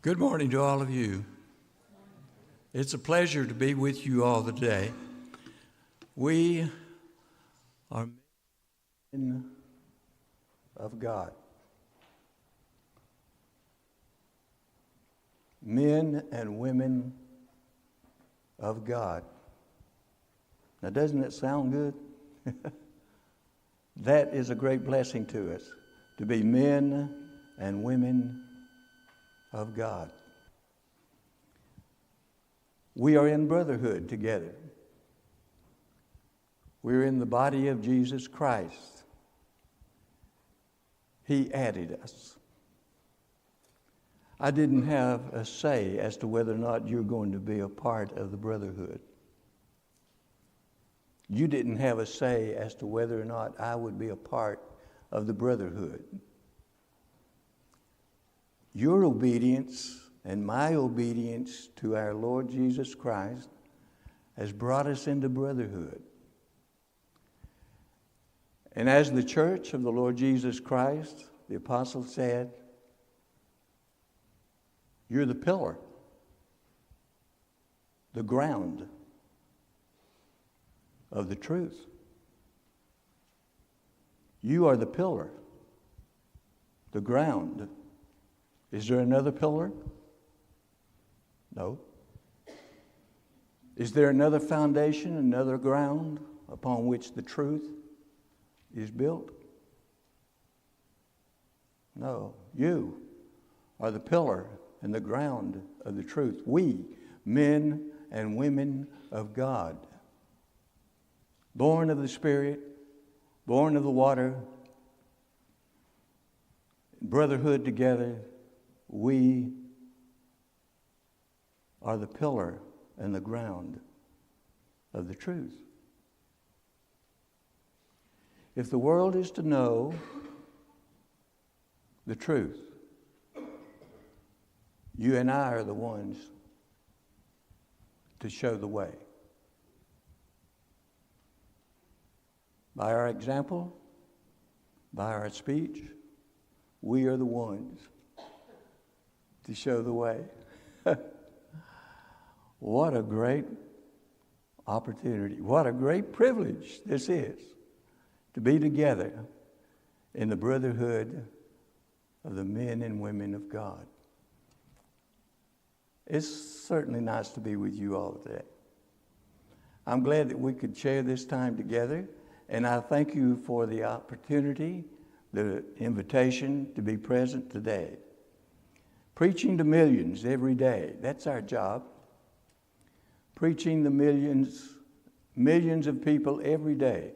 Good morning to all of you. It's a pleasure to be with you all today. We are men of God. Men and women of God. Now, doesn't it sound good? That is a great blessing to us, to be men and women of God. We are in brotherhood together. We're in the body of Jesus Christ. He added us. I didn't have a say as to whether or not you're going to be a part of the brotherhood. You didn't have a say as to whether or not I would be a part of the brotherhood. Your obedience and my obedience to our Lord Jesus Christ has brought us into brotherhood. And as the church of the Lord Jesus Christ, the apostle said, you're the pillar, the ground of the truth. You are the pillar, the ground. Is there another pillar? No. Is there another foundation, another ground upon which the truth is built? No. You are the pillar and the ground of the truth. We, men and women of God, born of the Spirit, born of the water, brotherhood together, we are the pillar and the ground of the truth. If the world is to know the truth, you and I are the ones to show the way. By our example, by our speech, we are the ones to show the way. What a great opportunity. What a great privilege this is, to be together in the brotherhood of the men and women of God. It's certainly nice to be with you all today. I'm glad that we could share this time together, and I thank you for the opportunity, the invitation to be present today. Preaching to millions every day, that's our job. Preaching to millions of people every day.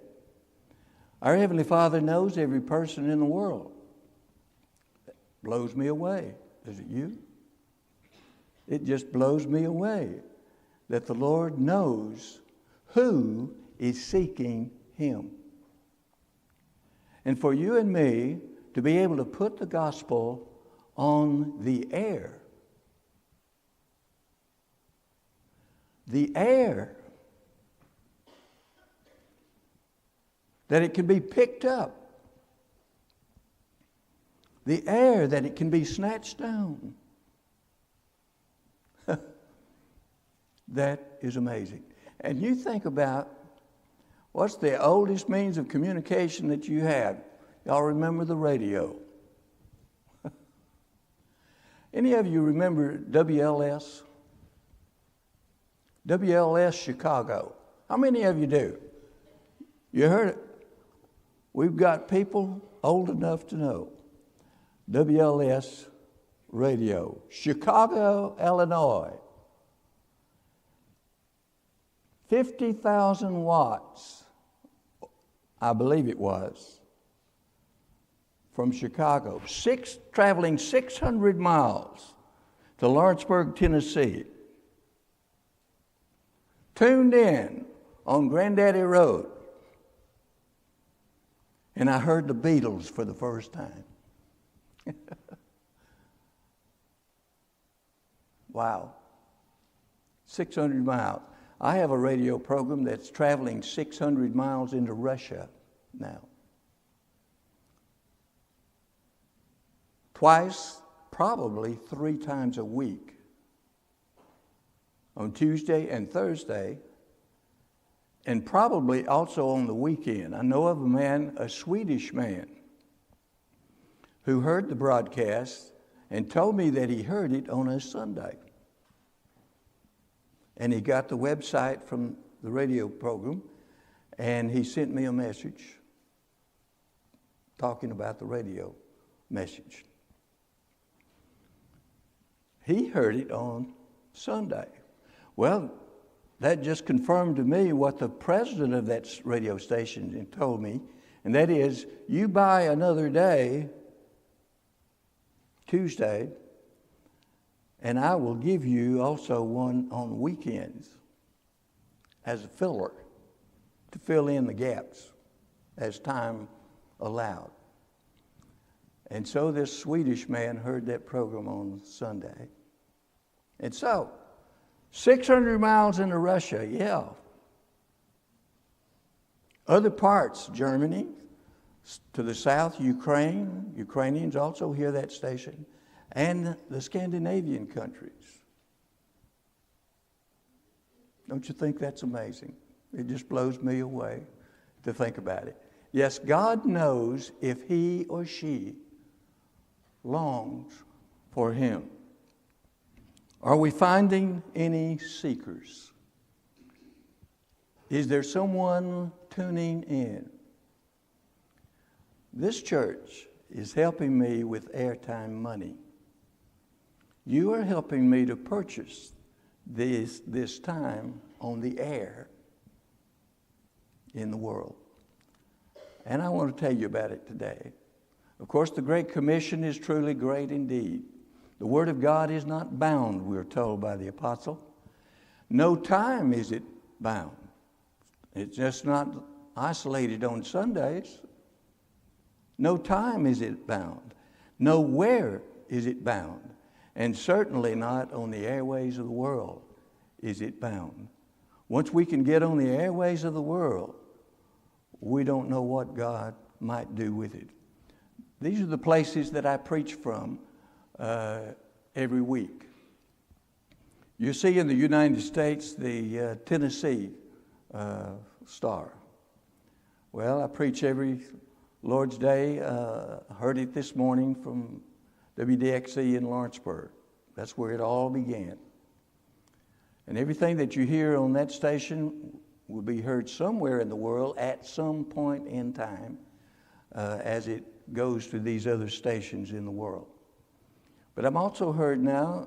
Our Heavenly Father knows every person in the world. That blows me away. Is it you? It just blows me away that the Lord knows who is seeking Him. And for you and me to be able to put the gospel on the air. The air. That it can be picked up. The air that it can be snatched down. That is amazing. And you think about what's the oldest means of communication that you have? Y'all remember the radio? Any of you remember WLS? WLS Chicago. How many of you do? You heard it? We've got people old enough to know. WLS radio. Chicago, Illinois. 50,000 watts, I believe it was, from Chicago, traveling 600 miles to Lawrenceburg, Tennessee. Tuned in on Granddaddy Road. And I heard the Beatles for the first time. Wow. 600 miles. I have a radio program that's traveling 600 miles into Russia now. Twice probably 3 times a week, on Tuesday and Thursday, and probably also on the weekend. I know of a man, a Swedish man, who heard the broadcast and told me that he heard it on a Sunday. And he got the website from the radio program, and he sent me a message talking about the radio message. He heard it on Sunday. Well, that just confirmed to me what the president of that radio station told me, and that is, you buy another day, Tuesday, and I will give you also one on weekends as a filler to fill in the gaps as time allowed. And so this Swedish man heard that program on Sunday. And so, 600 miles into Russia, yeah. Other parts, Germany, to the south, Ukraine. Ukrainians also hear that station. And the Scandinavian countries. Don't you think that's amazing? It just blows me away to think about it. Yes, God knows if he or she longs for him. Are we finding any seekers? Is there someone tuning in? This church is helping me with airtime money. You are helping me to purchase this time on the air in the world. And I want to tell you about it today. Of course, the Great Commission is truly great indeed. The Word of God is not bound, we're told by the apostle. No time is it bound. It's just not isolated on Sundays. No time is it bound. Nowhere is it bound. And certainly not on the airways of the world is it bound. Once we can get on the airways of the world, we don't know what God might do with it. These are the places that I preach from every week. You see in the United States the Tennessee Star. Well, I preach every Lord's Day. Heard it this morning from WDXC in Lawrenceburg. That's where it all began. And everything that you hear on that station will be heard somewhere in the world at some point in time as it goes to these other stations in the world. But I'm also heard now,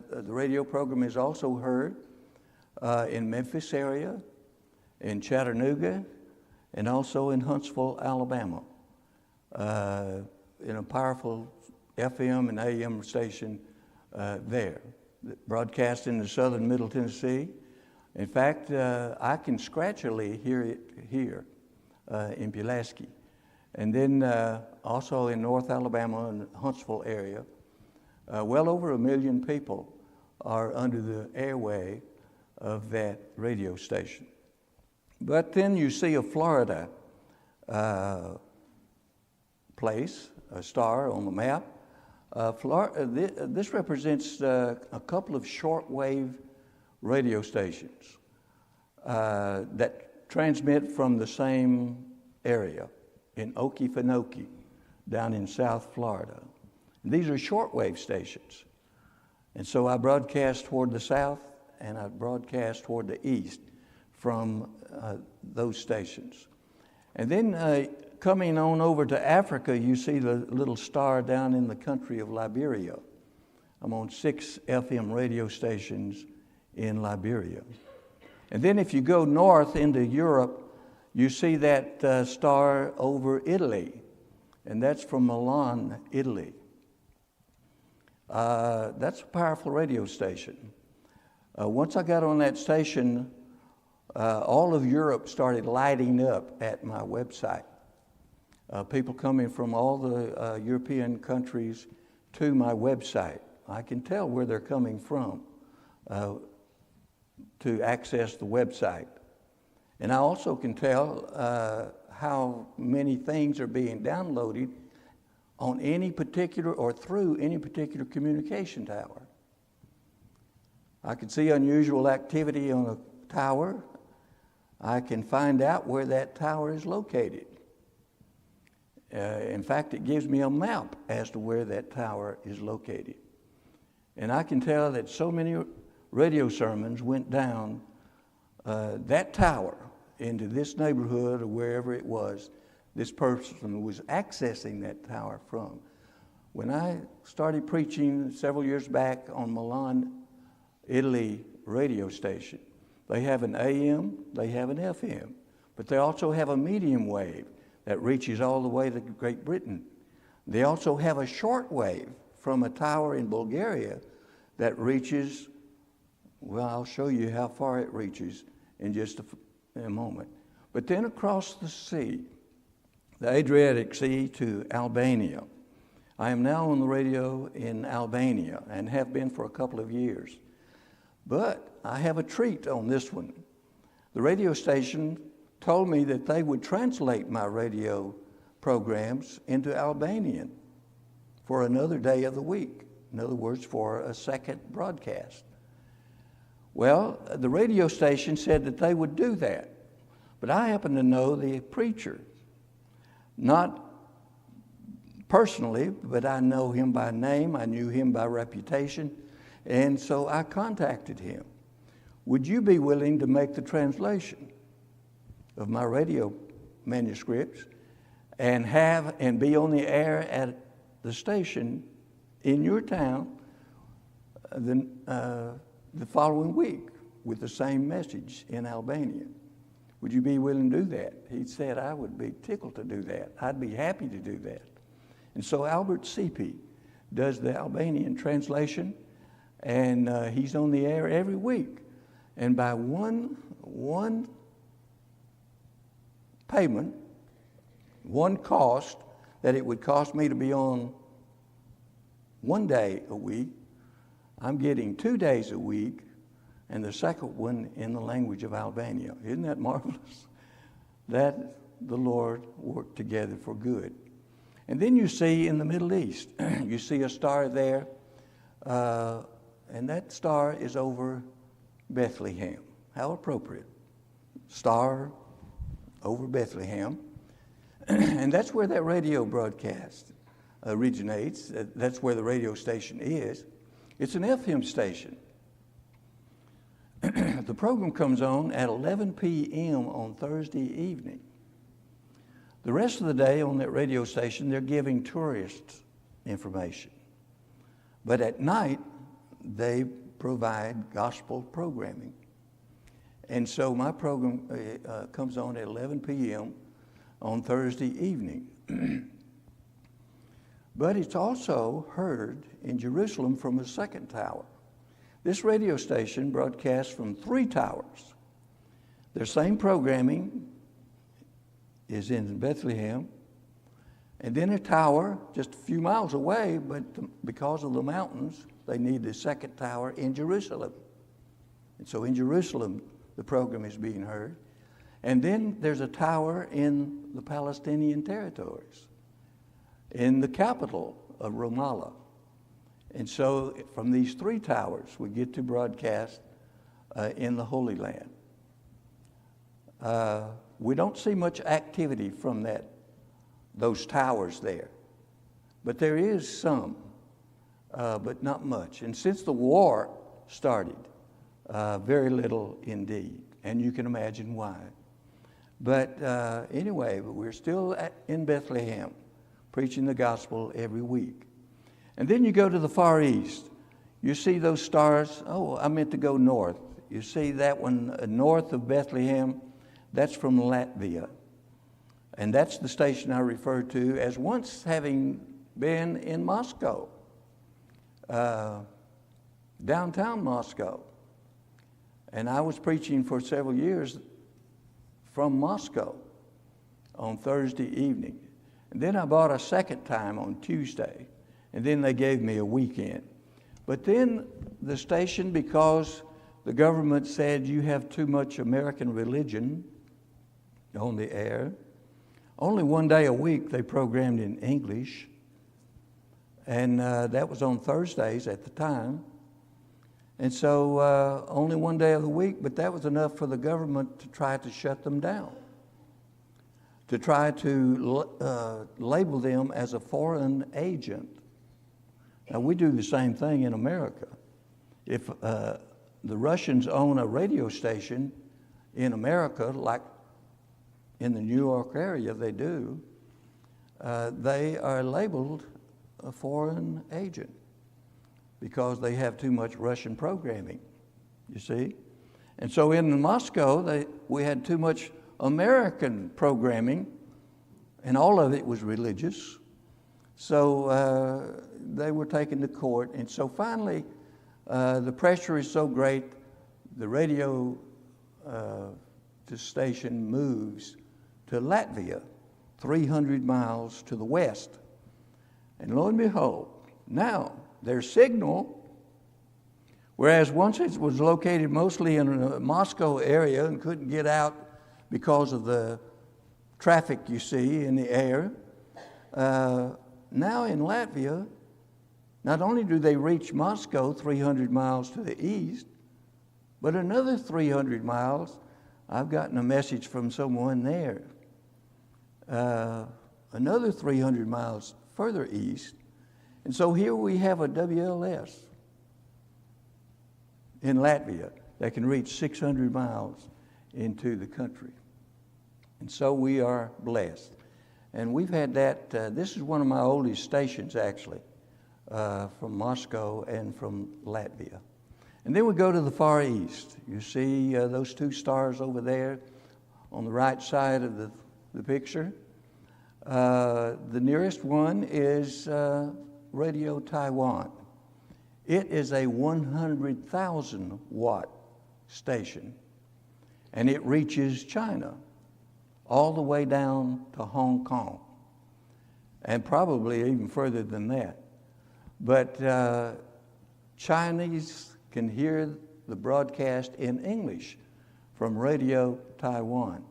the radio program is also heard in Memphis area, in Chattanooga, and also in Huntsville, Alabama, in a powerful FM and AM station there, broadcast in the southern Middle Tennessee. In fact, I can scratchily hear it here in Pulaski. And then also in North Alabama and Huntsville area, well over 1 million people are under the airway of that radio station. But then you see a Florida place, a star on the map. This represents a couple of shortwave radio stations that transmit from the same area in Okefenokee, down in South Florida. And these are shortwave stations. And so I broadcast toward the south and I broadcast toward the east from those stations. And then coming on over to Africa, you see the little star down in the country of Liberia. I'm on 6 FM radio stations in Liberia. And then if you go north into Europe, you see that star over Italy, and that's from Milan, Italy. That's a powerful radio station. Once I got on that station, all of Europe started lighting up at my website. People coming from all the European countries to my website. I can tell where they're coming from to access the website. And I also can tell how many things are being downloaded on any particular or through any particular communication tower. I can see unusual activity on a tower. I can find out where that tower is located. In fact, it gives me a map as to where that tower is located. And I can tell that so many radio sermons went down that tower into this neighborhood or wherever it was this person was accessing that tower from. When I started preaching several years back on Milan, Italy radio station, they have an AM, they have an FM, but they also have a medium wave that reaches all the way to Great Britain. They also have a short wave from a tower in Bulgaria that reaches, well, I'll show you how far it reaches in just a moment. But then across the sea, the Adriatic Sea to Albania. I am now on the radio in Albania and have been for a couple of years. But I have a treat on this one. The radio station told me that they would translate my radio programs into Albanian for another day of the week. In other words, for a second broadcast. Well, the radio station said that they would do that. But I happen to know the preacher. Not personally, but I know him by name. I knew him by reputation. And so I contacted him. Would you be willing to make the translation of my radio manuscripts and be on the air at the station in your town the following week with the same message in Albanian? Would you be willing to do that? He said, I would be tickled to do that. I'd be happy to do that. And so Albert Sipi does the Albanian translation, and he's on the air every week. And by one payment, one cost that it would cost me to be on one day a week, I'm getting 2 days a week, and the second one in the language of Albania. Isn't that marvelous? That the Lord worked together for good. And then you see in the Middle East, you see a star there, and that star is over Bethlehem. How appropriate. Star over Bethlehem. And that's where that radio broadcast originates. That's where the radio station is. It's an FM station. The program comes on at 11 p.m. on Thursday evening. The rest of the day on that radio station, they're giving tourist information. But at night, they provide gospel programming. And so my program comes on at 11 p.m. on Thursday evening. But it's also heard in Jerusalem from a second tower. This radio station broadcasts from 3 towers. Their same programming is in Bethlehem, and then a tower just a few miles away, but because of the mountains, they need the second tower in Jerusalem. And so in Jerusalem, the program is being heard. And then there's a tower in the Palestinian territories, in the capital of Ramallah. And so from these 3 towers, we get to broadcast in the Holy Land. We don't see much activity from those towers there. But there is some, but not much. And since the war started, very little indeed. And you can imagine why. But anyway, we're still in Bethlehem, preaching the gospel every week. And then you go to the Far East. You see those stars. Oh, I meant to go north. You see that one north of Bethlehem. That's from Latvia. And that's the station I refer to as once having been in Moscow, downtown Moscow. And I was preaching for several years from Moscow on Thursday evening. And then I bought a second time on Tuesday. And then they gave me a weekend. But then the station, because the government said you have too much American religion on the air, only one day a week they programmed in English. And that was on Thursdays at the time. And so only one day of the week, but that was enough for the government to try to shut them down, to try to label them as a foreign agent. Now, we do the same thing in America. If the Russians own a radio station in America, like in the New York area they do, they are labeled a foreign agent because they have too much Russian programming, you see. And so in Moscow, we had too much American programming, and all of it was religious. So they were taken to court. And so finally, the pressure is so great, the radio station moves to Latvia, 300 miles to the west. And lo and behold, now their signal, whereas once it was located mostly in the Moscow area and couldn't get out because of the traffic you see in the air, now in Latvia, not only do they reach Moscow 300 miles to the east, but another 300 miles, I've gotten a message from someone there, another 300 miles further east. And so here we have a WLS in Latvia that can reach 600 miles into the country. And so we are blessed. And we've had that, this is one of my oldest stations actually, from Moscow and from Latvia. And then we go to the Far East. You see those two stars over there on the right side of the picture. The nearest one is Radio Taiwan. It is a 100,000 watt station, and it reaches China all the way down to Hong Kong, and probably even further than that. But Chinese can hear the broadcast in English from Radio Taiwan.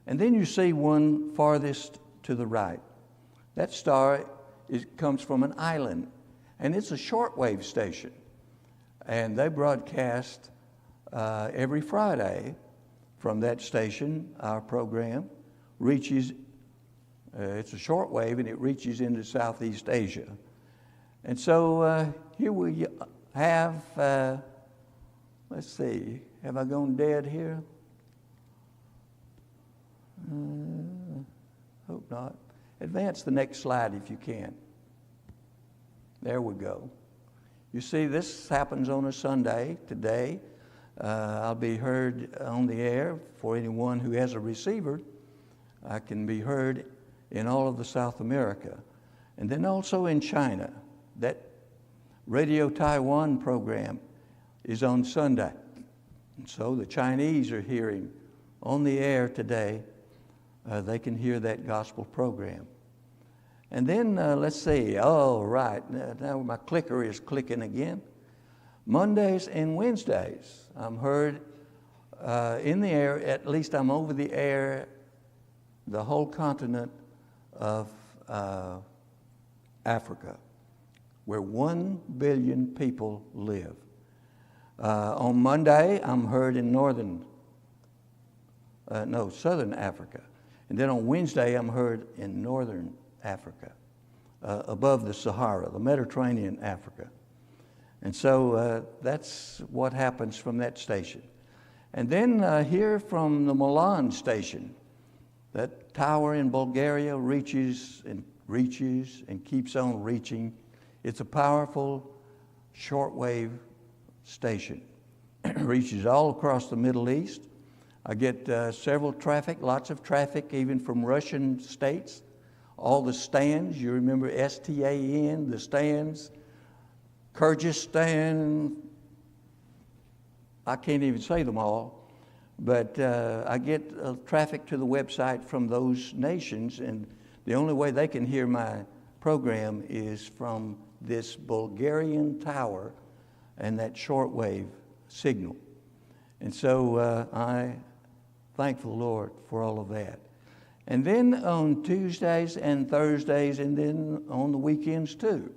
And then you see one farthest to the right. That star comes from an island, and it's a shortwave station. And they broadcast every Friday from that station. Our program reaches, it's a shortwave, and it reaches into Southeast Asia. And so here we have, let's see, have I gone dead here? Hope not. Advance the next slide if you can. There we go. You see, this happens on a Sunday today. I'll be heard on the air for anyone who has a receiver. I can be heard in all of the South America. And then also in China. That Radio Taiwan program is on Sunday. And so the Chinese are hearing on the air today. They can hear that gospel program. And then let's see, oh, right, now my clicker is clicking again. Mondays and Wednesdays, I'm heard in the air, at least I'm over the air, the whole continent of Africa, where 1 billion people live. On Monday, I'm heard in Southern Africa. And then on Wednesday, I'm heard in Northern Africa, above the Sahara, the Mediterranean Africa. And so that's what happens from that station. And then here from the Milan station, that tower in Bulgaria reaches and keeps on reaching. It's a powerful shortwave station. It reaches all across the Middle East. I get lots of traffic, even from Russian states. All the stands, you remember STAN, the stands, Kyrgyzstan, I can't even say them all, but I get traffic to the website from those nations, and the only way they can hear my program is from this Bulgarian tower and that shortwave signal. And so I thank the Lord for all of that. And then on Tuesdays and Thursdays, and then on the weekends too,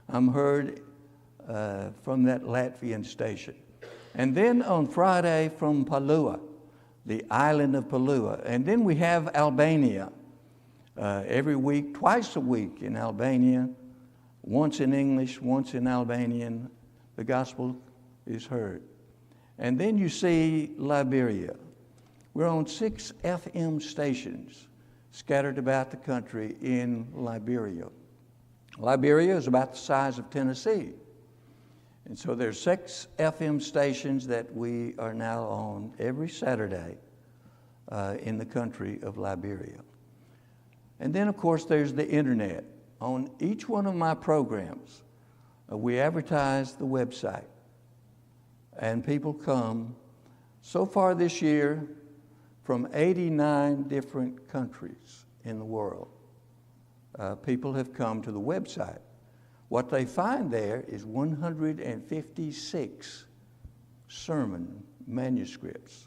I'm heard from that Latvian station. And then on Friday from Palua, the island of Palua. And then we have Albania every week, twice a week in Albania, once in English, once in Albanian. The gospel is heard. And then you see Liberia. We're on 6 FM stations scattered about the country in Liberia. Liberia is about the size of Tennessee. And so there's 6 FM stations that we are now on every Saturday in the country of Liberia. And then, of course, there's the internet. On each one of my programs, we advertise the website. And people come, so far this year, from 89 different countries in the world. People have come to the website. What they find there is 156 sermon manuscripts,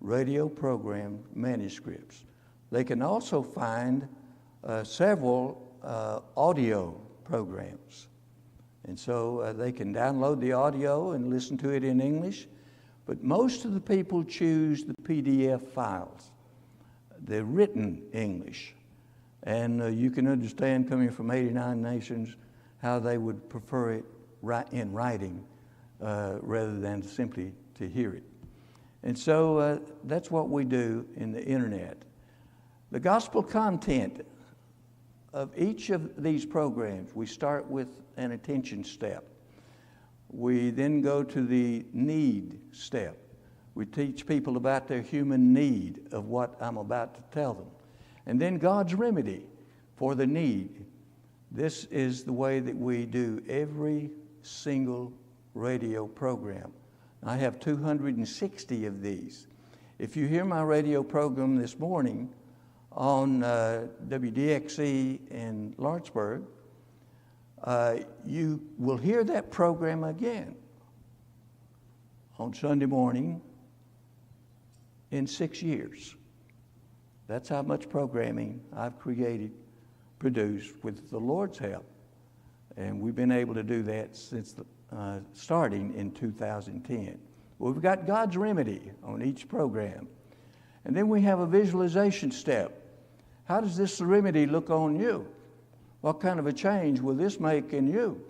radio program manuscripts. They can also find several audio programs. And so they can download the audio and listen to it in English. But most of the people choose the PDF files, the written English. And you can understand, coming from 89 nations, how they would prefer it in writing rather than simply to hear it. And so that's what we do in the internet. The gospel content of each of these programs, we start with an attention step. We then go to the need step. We teach people about their human need of what I'm about to tell them. And then God's remedy for the need. This is the way that we do every single radio program. I have 260 of these. If you hear my radio program this morning on WDXE in Lawrenceburg, you will hear that program again on Sunday morning in 6 years. That's how much programming I've produced with the Lord's help. And we've been able to do that since starting in 2010. Well, we've got God's remedy on each program. And then we have a visualization step. How does this remedy look on you? What kind of a change will this make in you?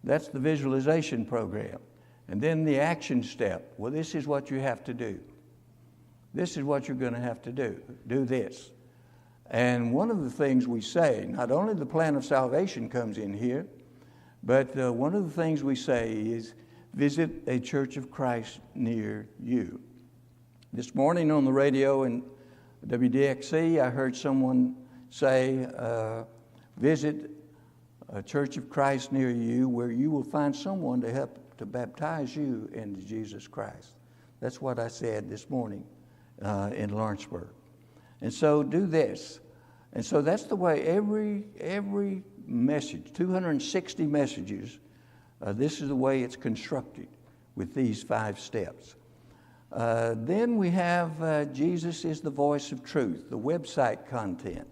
That's the visualization program. And then the action step. Well, this is what you have to do. This is what you're going to have to do. Do this. And one of the things we say, not only the plan of salvation comes in here, but one of the things we say is visit a Church of Christ near you. This morning on the radio in WDXE, I heard someone say, visit a Church of Christ near you where you will find someone to help to baptize you into Jesus Christ. That's what I said this morning in Lawrenceburg. And so do this. And so that's the way every message, 260 messages, this is the way it's constructed with these 5 steps. Then we have Jesus is the Voice of Truth, the website content.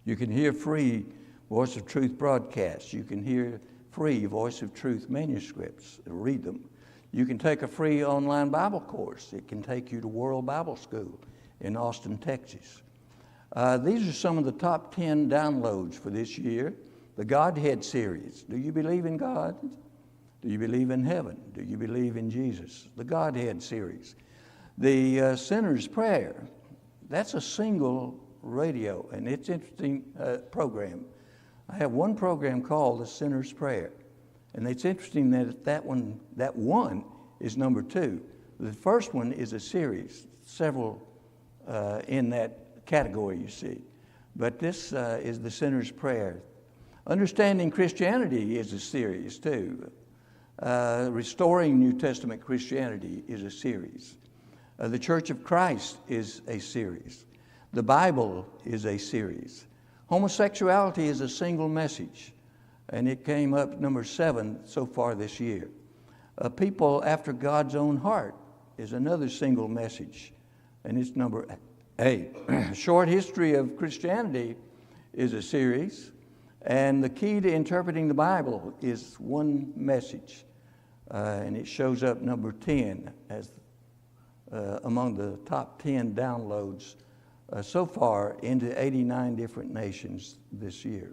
You can hear free Voice of Truth broadcasts. You can hear free Voice of Truth manuscripts, read them. You can take a free online Bible course. It can take you to World Bible School in Austin, Texas. These are some of the top 10 downloads for this year. The Godhead series. Do you believe in God? Do you believe in heaven? Do you believe in Jesus? The Godhead series. The Sinner's Prayer. That's a single radio, and it's an interesting program. I have one program called The Sinner's Prayer. And it's interesting that one is number 2. The first one is a series, several in that category, you see. But this is The Sinner's Prayer. Understanding Christianity is a series, too. Restoring New Testament Christianity is a series. The Church of Christ is a series. The Bible is a series. Homosexuality is a single message, and it came up number 7 so far this year. People after God's own heart is another single message, and it's number A Short History of Christianity is a series, and the key to interpreting the Bible is one message, and it shows up number 10 as among the top 10 downloads so far into 89 different nations this year.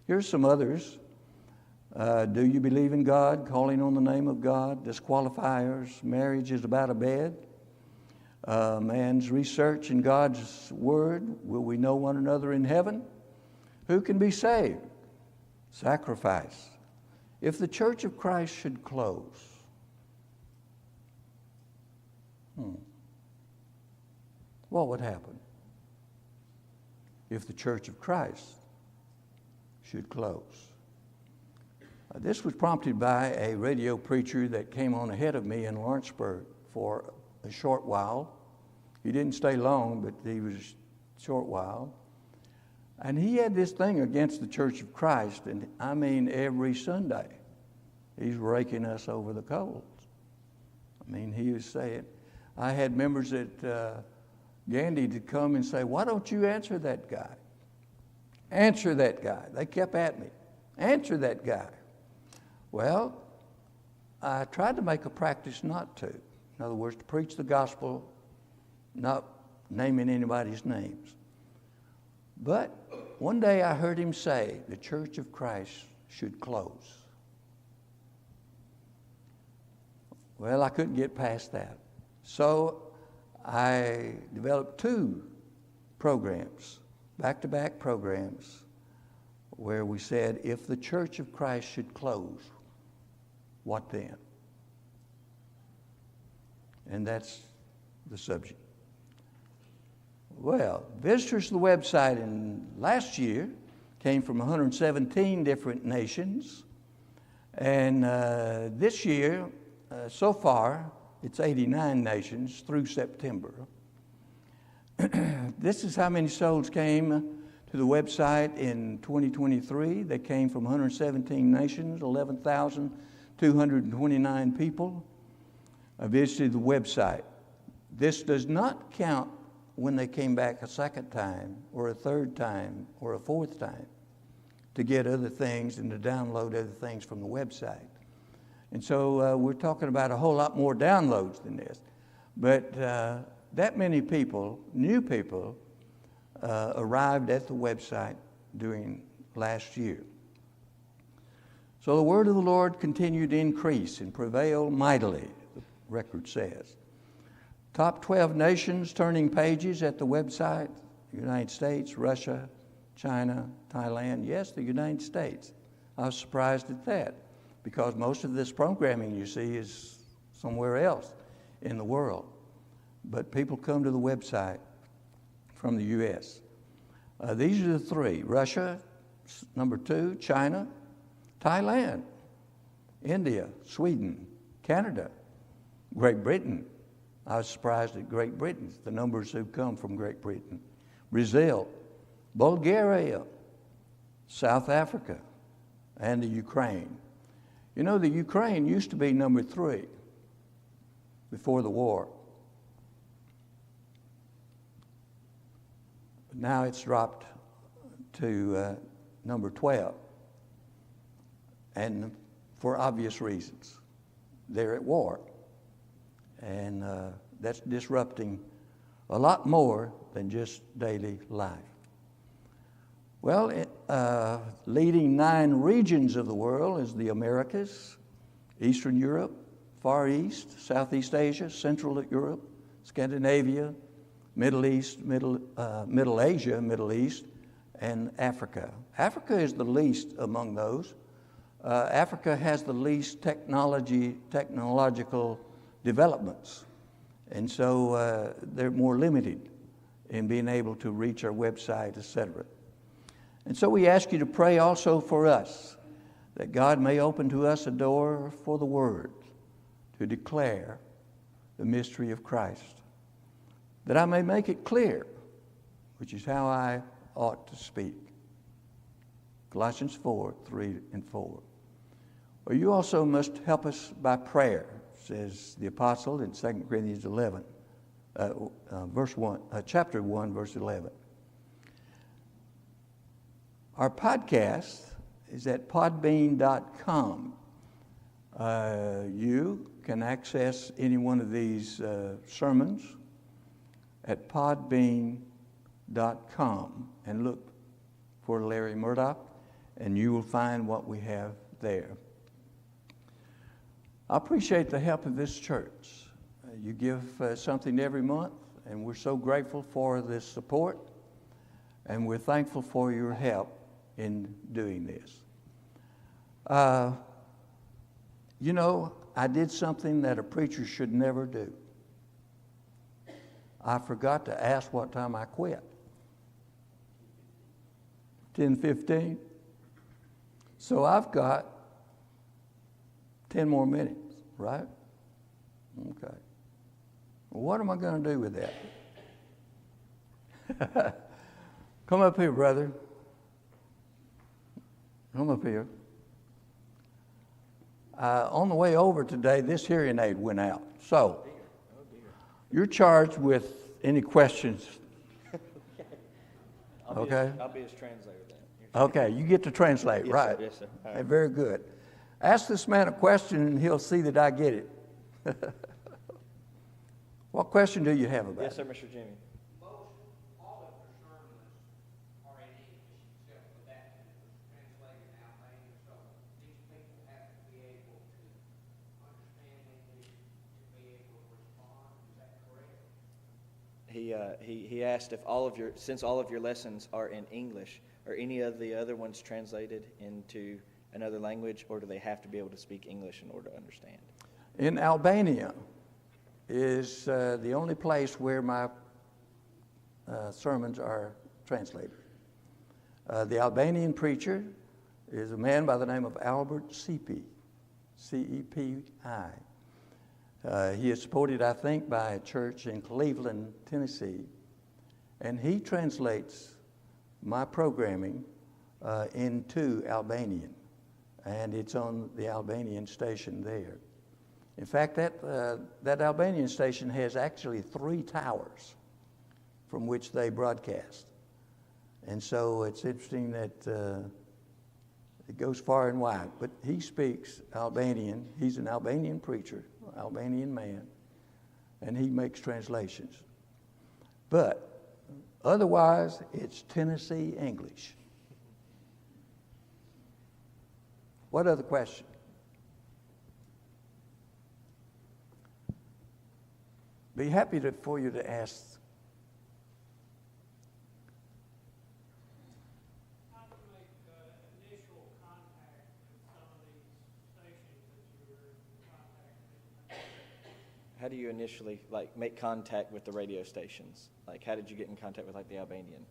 Here's some others. Do you believe in God? Calling on the name of God. Disqualifiers. Marriage is about a bed. Man's research in God's Word. Will we know one another in heaven? Who can be saved? Sacrifice. If the Church of Christ should close, what would happen if the Church of Christ should close? This was prompted by a radio preacher that came on ahead of me in Lawrenceburg for a short while. He didn't stay long, but he was a short while. And he had this thing against the Church of Christ, and I mean every Sunday he's raking us over the coals. I mean, he was saying, I had members at Gandy to come and say, why don't you answer that guy? Answer that guy. They kept at me. Answer that guy. Well, I tried to make a practice not to. In other words, to preach the gospel, not naming anybody's names. But one day I heard him say, the Church of Christ should close. Well, I couldn't get past that. So I developed 2 programs, back-to-back programs, where we said, if the Church of Christ should close, what then? And that's the subject. Well, visitors to the website last year came from 117 different nations. And this year, so far, it's 89 nations through September. This is how many souls came to the website in 2023. They came from 117 nations, 11,229 people visited the website. This does not count when they came back a second time or a third time or a fourth time to get other things and to download other things from the website. And so we're talking about a whole lot more downloads than this. But that many people, new people, arrived at the website during last year. So the word of the Lord continued to increase and prevail mightily, the record says. Top 12 nations turning pages at the website: United States, Russia, China, Thailand. Yes, the United States. I was surprised at that because most of this programming you see is somewhere else in the world. But people come to the website from the U.S. These are the 3. Russia, number 2, China, Thailand, India, Sweden, Canada, Great Britain. I was surprised at Great Britain, the numbers who come from Great Britain. Brazil, Bulgaria, South Africa, and the Ukraine. You know, the Ukraine used to be number 3 before the war. But now it's dropped to number 12. And for obvious reasons. They're at war. And that's disrupting a lot more than just daily life. Well, leading 9 regions of the world is the Americas, Eastern Europe, Far East, Southeast Asia, Central Europe, Scandinavia, Middle East, Middle Asia, Middle East, and Africa. Africa is the least among those. Africa has the least technological developments. And so they're more limited in being able to reach our website, etc. And so we ask you to pray also for us, that God may open to us a door for the Word to declare the mystery of Christ, that I may make it clear, which is how I ought to speak. Colossians 4, 3 and 4. Well, you also must help us by prayer, says the apostle in 2 Corinthians 11, chapter 1, verse 11. Our podcast is at podbean.com. You can access any one of these sermons at podbean.com and look for Larry Murdock, and you will find what we have there. I appreciate the help of this church. You give something every month, and we're so grateful for this support, and we're thankful for your help in doing this. You know, I did something that a preacher should never do. I forgot to ask what time I quit. 10:15. So I've got 10 more minutes, right? Okay. Well, what am I going to do with that? Come up here, brother. Come up here. On the way over today, this hearing aid went out. So, you're charged with any questions. Okay? I'll be his translator then. Okay, you get to translate, Yes, right? sir. Yes, sir. All right. Hey, very good. Ask this man a question and he'll see that I get it. What question do you have about Yes, sir, it? Mr. Jimmy. All of the sermons are in English except for that that was translated in Albanian, so these people have to be able to understand English to be able to respond. Is that correct? He asked if since all of your lessons are in English, are any of the other ones translated into another language, or do they have to be able to speak English in order to understand? In Albania is the only place where my sermons are translated. The Albanian preacher is a man by the name of Albert Cepi, C-E-P-I. He is supported, I think, by a church in Cleveland, Tennessee, and he translates my programming into Albanian, and it's on the Albanian station there. In fact, that Albanian station has actually 3 towers from which they broadcast. And so it's interesting that it goes far and wide. But he speaks Albanian. He's an Albanian preacher, Albanian man, and he makes translations. But otherwise, it's Tennessee English. What other question? Be happy for you to ask. How to make initial contact with some of these stations that you're in contact with? How do you initially make contact with the radio stations? How did you get in contact with the Albanian?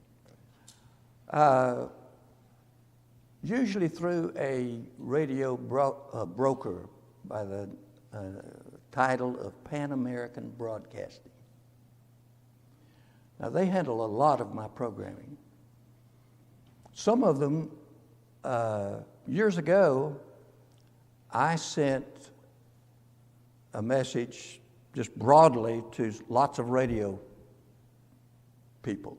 Usually through a radio broker by the title of Pan American Broadcasting. Now, they handle a lot of my programming. Some of them, years ago, I sent a message just broadly to lots of radio people.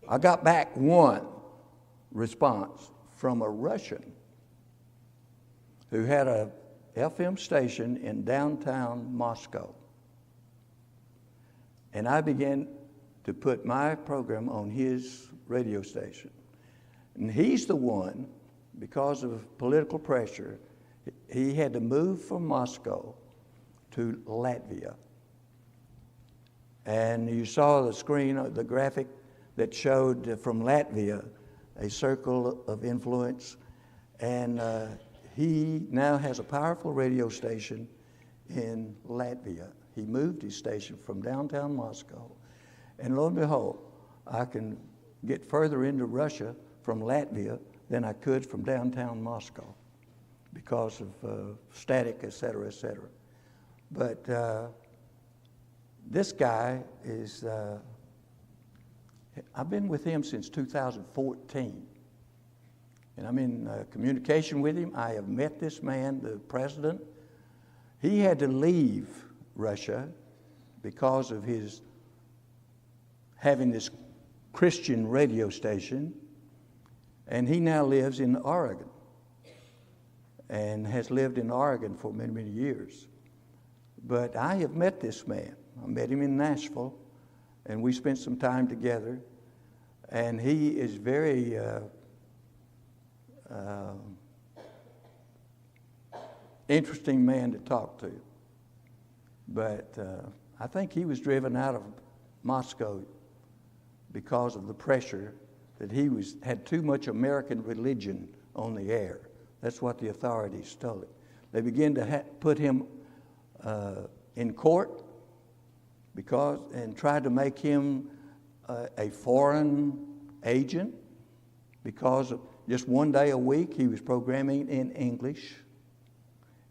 I got back one response from a Russian who had a FM station in downtown Moscow. And I began to put my program on his radio station. And he's the one, because of political pressure, he had to move from Moscow to Latvia. And you saw the screen, the graphic that showed from Latvia a circle of influence. And he now has a powerful radio station in Latvia. He moved his station from downtown Moscow. And lo and behold, I can get further into Russia from Latvia than I could from downtown Moscow because of static, et cetera, et cetera. But this guy is, I've been with him since 2014. And I'm in communication with him. I have met this man, the president. He had to leave Russia because of his having this Christian radio station, and he now lives in Oregon and has lived in Oregon for many, many years. But I have met this man. I met him in Nashville, and we spent some time together, and he is very interesting man to talk to. But I think he was driven out of Moscow because of the pressure that he had too much American religion on the air. That's what the authorities told him. They began to put him in court and tried to make him a foreign agent because of just one day a week he was programming in English,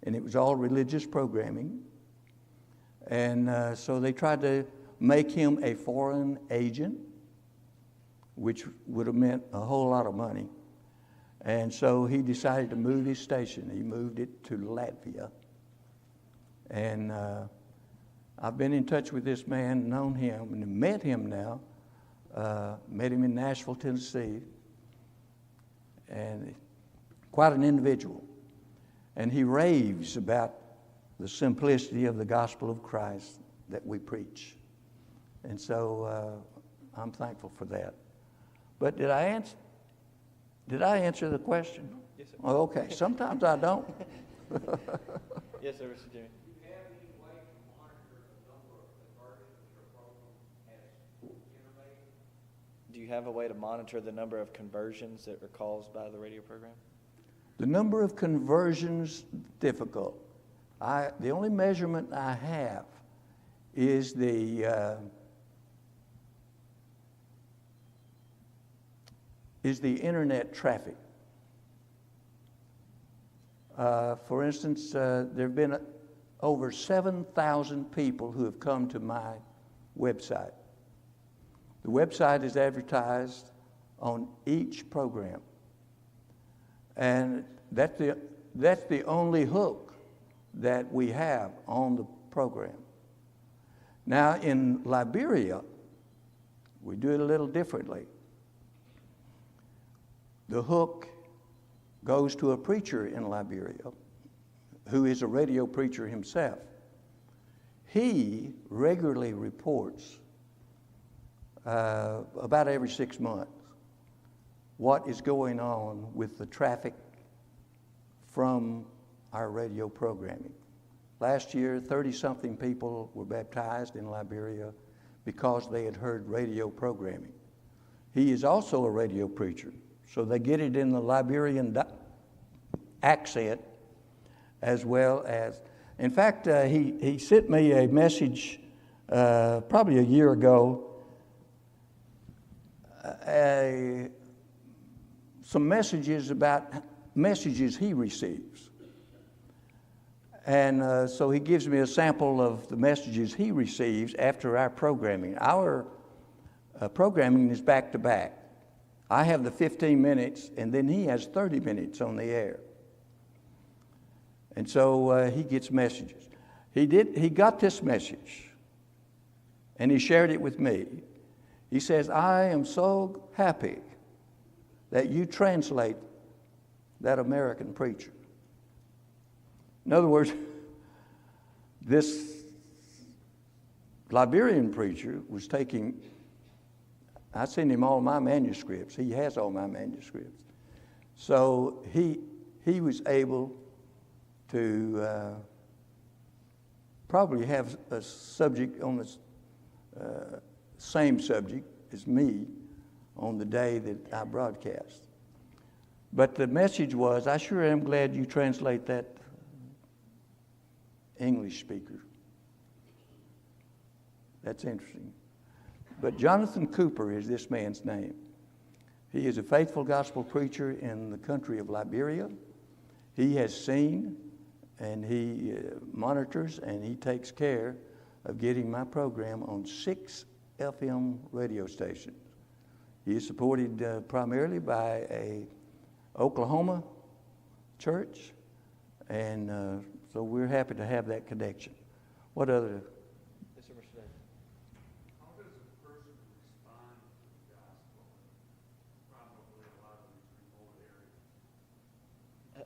and it was all religious programming. And so they tried to make him a foreign agent, which would have meant a whole lot of money. And so he decided to move his station. He moved it to Latvia. And I've been in touch with this man, known him, and met him now. Met him in Nashville, Tennessee. And quite an individual. And he raves about the simplicity of the gospel of Christ that we preach. And so I'm thankful for that. But did I answer the question? Yes, sir. Oh, okay. Sometimes I don't. Yes, sir, Mr. Jimmy. Do you have any way to monitor the number of conversions your program has generated? Do you have a way to monitor the number of conversions that are caused by the radio program? The number of conversions, difficult. The only measurement I have is the internet traffic. For instance, there have been over 7,000 people who have come to my website. The website is advertised on each program. And that's the only hook that we have on the program. Now, in Liberia, we do it a little differently. The hook goes to a preacher in Liberia who is a radio preacher himself. He regularly reports about every 6 months what is going on with the traffic from our radio programming. Last year, 30-something people were baptized in Liberia because they had heard radio programming. He is also a radio preacher, so they get it in the Liberian accent as well as... In fact, he sent me a message probably a year ago, some messages about messages he receives. And so he gives me a sample of the messages he receives after our programming. Our programming is back to back. I have the 15 minutes, and then he has 30 minutes on the air. And so he gets messages. He got this message, and he shared it with me. He says, "I am so happy that you translate that American preacher." In other words, this Liberian preacher was taking, I sent him all my manuscripts. He has all my manuscripts. So he was able to probably have a subject on the same subject as me on the day that I broadcast. But the message was, "I sure am glad you translate that English speaker." That's interesting. But Jonathan Cooper is this man's name. He is a faithful gospel preacher in the country of Liberia. He has seen, and he monitors, and he takes care of getting my program on 6 FM radio stations. He is supported primarily by a Oklahoma church, and so we're happy to have that connection. What other? Yes, sir, Mr. Davis.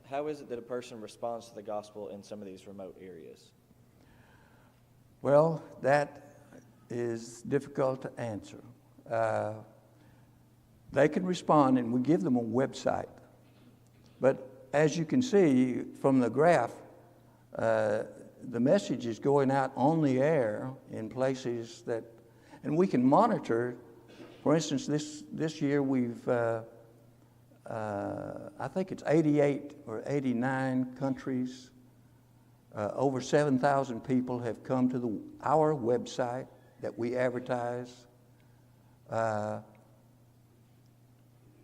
How is it that a person responds to the gospel in some of these remote areas? Well, that is difficult to answer. They can respond, and we give them a website. But as you can see from the graph, the message is going out on the air in places that, and we can monitor. For instance, this year we've, I think it's 88 or 89 countries. Over 7,000 people have come to our website that we advertise.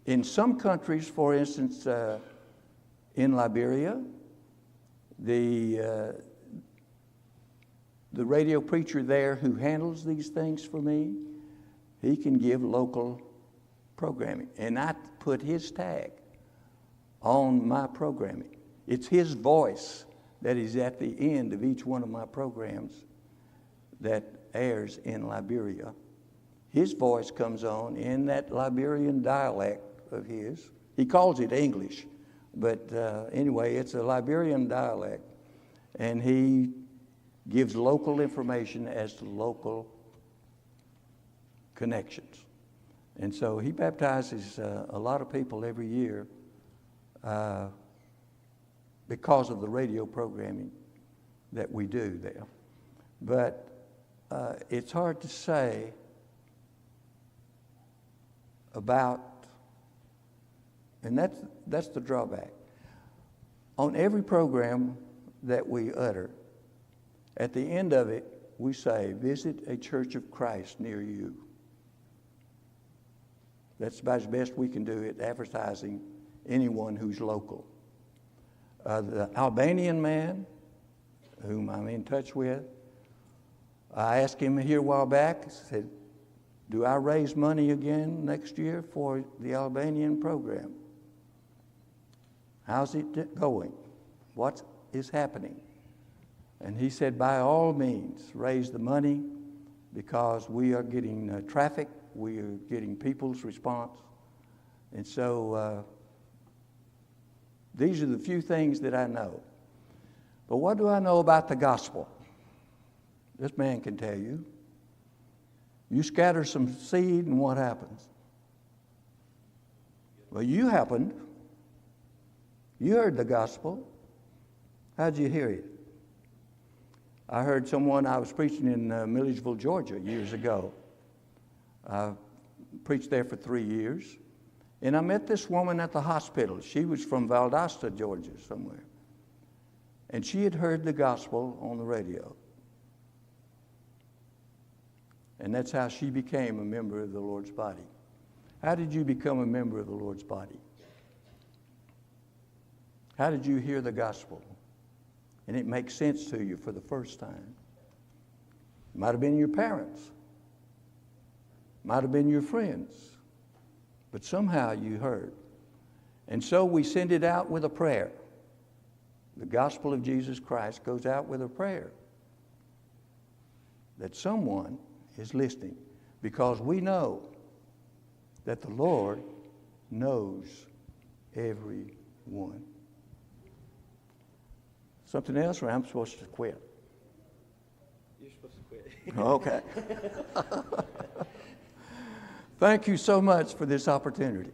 In some countries, for instance, in Liberia, the radio preacher there who handles these things for me, he can give local programming. And I put his tag on my programming. It's his voice that is at the end of each one of my programs that airs in Liberia. His voice comes on in that Liberian dialect of his. He calls it English, but anyway, it's a Liberian dialect. And he gives local information as to local connections. And so he baptizes a lot of people every year because of the radio programming that we do there. But it's hard to say about, and that's the drawback. On every program that we utter, at the end of it, we say, visit a Church of Christ near you. That's about as best we can do at advertising anyone who's local. The Albanian man, whom I'm in touch with, I asked him here a while back, I said, do I raise money again next year for the Albanian program? How's it going? What is happening? And he said, by all means, raise the money because we are getting traffic, we are getting people's response. And so these are the few things that I know. But what do I know about the gospel? This man can tell you. You scatter some seed and what happens? Well, you happened. You heard the gospel. How'd you hear it? I heard someone, I was preaching in Milledgeville, Georgia years ago. I preached there for 3 years. And I met this woman at the hospital. She was from Valdosta, Georgia, somewhere. And she had heard the gospel on the radio. And that's how she became a member of the Lord's body. How did you become a member of the Lord's body? How did you hear the gospel? And it makes sense to you for the first time. It might have been your parents. Might have been your friends. But somehow you heard. And so we send it out with a prayer. The gospel of Jesus Christ goes out with a prayer. That someone is listening. Because we know that the Lord knows everyone. Something else, or I'm supposed to quit? You're supposed to quit. Okay. Thank you so much for this opportunity.